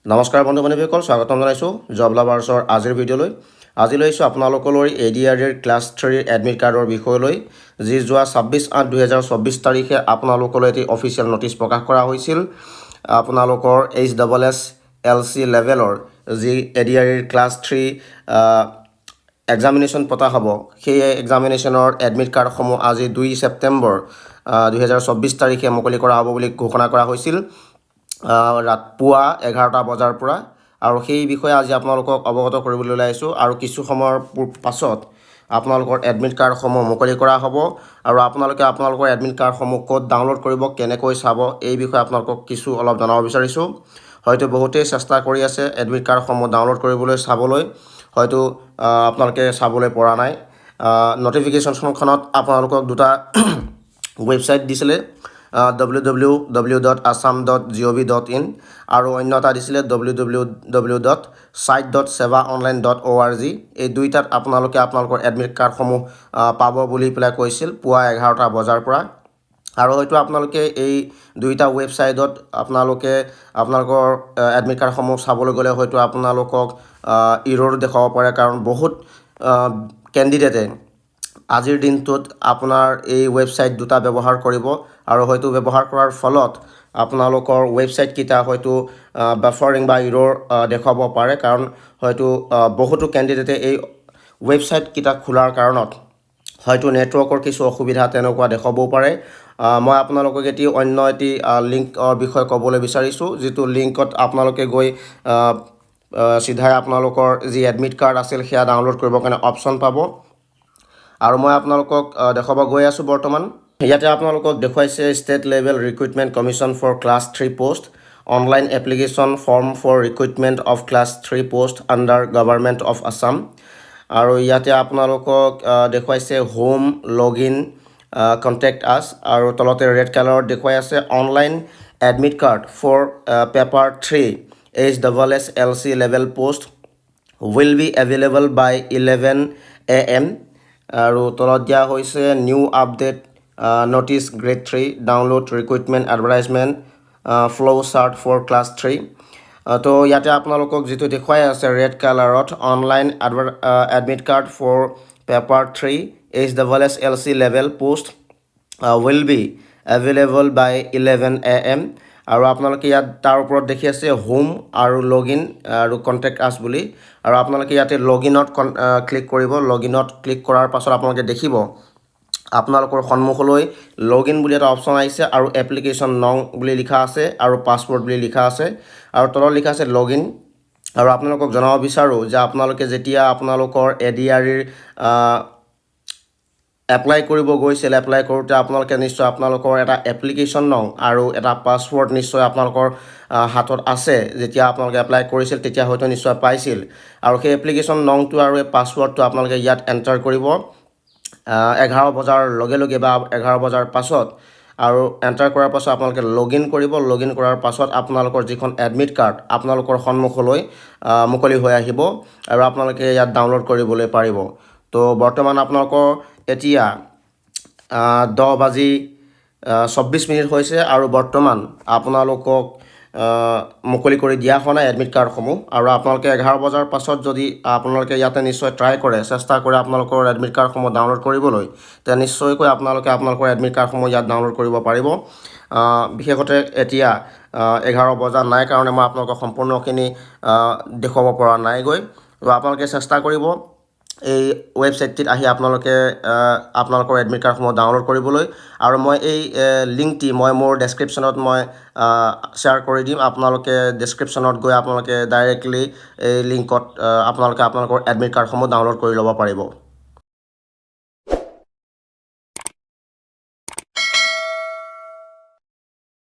নমস্কাৰ বন্ধু বান্ধৱীসকল, স্বাগতম জনাইছোঁ জব লাভাৰ্ছৰ আজিৰ ভিডিঅ'লৈ। আজি লৈছোঁ আপোনালোকলৈ ADREৰ ক্লাছ 3 এডমিট কাৰ্ডৰ বিষয়লৈ, যি যোৱা 26/8/2024 তাৰিখে আপোনালোকলৈ এটি অফিচিয়েল নটিচ প্ৰকাশ কৰা হৈছিল। আপোনালোকৰ HSSLC লেভেলৰ যি ADREৰ ক্লাছ 3 এক্সামিনেশ্যন পতা হ'ব, সেই এক্সামিনেশ্যনৰ এডমিট কাৰ্ডসমূহ আজি 2 ছেপ্টেম্বৰ 2024 তাৰিখে মুকলি কৰা হ'ব বুলি ঘোষণা কৰা হৈছিল পুৱা 11টা বজাৰ পৰা। আৰু সেই বিষয়ে আজি আপোনালোকক অৱগত কৰিবলৈ ওলাইছোঁ। আৰু কিছু সময়ৰ পাছত আপোনালোকৰ এডমিট কাৰ্ডসমূহ মুকলি কৰা হ'ব। আৰু আপোনালোকে আপোনালোকৰ এডমিট কাৰ্ডসমূহ ক'ত ডাউনলোড কৰিব, কেনেকৈ চাব, এই বিষয়ে আপোনালোকক কিছু অলপ জনাব বিচাৰিছোঁ। হয়তো বহুতেই চেষ্টা কৰি আছে এডমিট কাৰ্ডসমূহ ডাউনলোড কৰিবলৈ, চাবলৈ, হয়তো আপোনালোকে চাবলৈ পৰা নাই। নটিফিকেশ্যনখনত আপোনালোকক দুটা ৱেবছাইট দিছিলে, www.assam.gov.in আৰু অন্য এটা দিছিলে www.site.sevaonline.org। এই দুইটাত আপোনালোকে আপোনালোকৰ এডমিট কাৰ্ডসমূহ পাব বুলি পেলাই কৈছিল পুৱা 11টা বজাৰ পৰা। আৰু হয়তো আপোনালোকে এই দুইটা ৱেবছাইটত আপোনালোকৰ এডমিট কাৰ্ডসমূহ চাবলৈ গ'লে হয়তো আপোনালোকক ইৰ'ৰ দেখুৱাব পাৰে, কাৰণ বহুত কেণ্ডিডেটে আজিৰ দিনটোত আপোনাৰ এই ৱেবছাইট দুটা ব্যৱহাৰ কৰিব। আৰু হয়তো ব্যৱহাৰ কৰাৰ ফলত আপোনালোকৰ ৱেবছাইটকেইটা হয়তো বাফাৰিং বা ইৰ'ৰ দেখুৱাব পাৰে, কাৰণ হয়তো বহুতো কেণ্ডিডেটে এই ৱেবছাইটকেইটা খোলাৰ কাৰণত হয়তো নেটৱৰ্কৰ কিছু অসুবিধা তেনেকুৱা দেখুৱাবও পাৰে। মই আপোনালোকক অন্য এটি লিংকৰ বিষয়ে ক'বলৈ বিচাৰিছোঁ, যিটো লিংকত আপোনালোকে গৈ চিধাই আপোনালোকৰ যি এডমিট কাৰ্ড আছিল সেয়া ডাউনলোড কৰিবৰ কাৰণে অপশ্যন পাব। আৰু মই আপোনালোকক দেখুৱাব গৈ আছোঁ। বৰ্তমান ইয়াতে আপোনালোকক দেখুৱাইছে state level recruitment commission for class 3 post, online application form for recruitment of class 3 post under government of Assam. আৰু ইয়াতে আপোনালোকক দেখুৱাইছে হোম, লগ ইন, কণ্টেক্ট আছ, আৰু তলতে ৰেড কালাৰত দেখুৱাই আছে online admit card for paper 3 HSSLC level post will be available by 11 AM। আৰু তলত দিয়া হৈছে new update notice grade 3 download recruitment advertisement flow' chart for class 3। তো ইয়াতে আপোনালোকক যিটো দেখুৱাই আছে ৰেড কালাৰত online admit card for paper 3 HSSLC level post will be available by 11 AM। আৰু আপোনালোকে ইয়াত তাৰ ওপৰত দেখি আছে হোম আৰু লগ ইন আৰু কণ্টেক্ট আছ বুলি। আৰু আপোনালোকে ইয়াতে লগ ইনত ক্লিক কৰিব। লগ ইনত ক্লিক কৰাৰ পাছত আপোনালোকে দেখিব আপোনালোকৰ সন্মুখলৈ লগ ইন বুলি এটা অপশ্যন আহিছে, আৰু এপ্লিকেশ্যন নং বুলি লিখা আছে, আৰু পাছৱৰ্ড বুলি লিখা আছে, আৰু তলত লিখা আছে লগ ইন। আৰু আপোনালোকক জনাব বিচাৰোঁ যে আপোনালোকে যেতিয়া আপোনালোকৰ ADREৰ এপ্লাই কৰিব গৈছিল, এপ্লাই কৰোঁতে আপোনালোকে নিশ্চয় আপোনালোকৰ এটা এপ্লিকেশ্যন নং আৰু এটা পাছৱৰ্ড নিশ্চয় আপোনালোকৰ হাতত আছে। যেতিয়া আপোনালোকে এপ্লাই কৰিছিল তেতিয়া হয়তো নিশ্চয় পাইছিল। আৰু সেই এপ্লিকেশ্যন নংটো আৰু এই পাছৱৰ্ডটো আপোনালোকে ইয়াত এণ্টাৰ কৰিব 11 বজাৰ লগে লগে বা 11 বজাৰ পাছত। আৰু এণ্টাৰ কৰাৰ পাছত আপোনালোকে লগ ইন কৰিব। লগ ইন কৰাৰ পাছত আপোনালোকৰ যিখন এডমিট কাৰ্ড আপোনালোকৰ সন্মুখলৈ মুকলি হৈ আহিব, আৰু আপোনালোকে ইয়াত ডাউনলোড কৰিবলৈ পাৰিব। তো বৰ্তমান আপোনালোকৰ এতিয়া 10:24 হৈছে, আৰু বৰ্তমান আপোনালোকক মুকলি কৰি দিয়া হোৱা নাই এডমিট কাৰ্ডসমূহ। আৰু আপোনালোকে 11 বজাৰ পাছত যদি আপোনালোকে ইয়াতে নিশ্চয় ট্ৰাই কৰে, চেষ্টা কৰে আপোনালোকৰ এডমিট কাৰ্ডসমূহ ডাউনলোড কৰিবলৈ, তেতিয়া নিশ্চয়কৈ আপোনালোকে আপোনালোকৰ এডমিট কাৰ্ডসমূহ ইয়াত ডাউনলোড কৰিব পাৰিব। বিশেষতে এতিয়া 11 বজা নাই কাৰণে মই আপোনালোকক সম্পূৰ্ণখিনি দেখুৱাব পৰা নাইগৈ। তো আপোনালোকে চেষ্টা কৰিব এই ৱেবছাইটটিত আহি আপোনালোকে আপোনালোকৰ এডমিট কাৰ্ডসমূহ ডাউনলোড কৰিবলৈ। আৰু মই এই লিংকটি মই মোৰ ডেছক্ৰিপশ্যনত মই শ্বেয়াৰ কৰি দিম। আপোনালোকে ডেছক্ৰিপশ্যনত গৈ আপোনালোকে ডাইৰেক্টলি এই লিংকত আপোনালোকৰ এডমিট কাৰ্ডসমূহ ডাউনলোড কৰি ল'ব পাৰিব।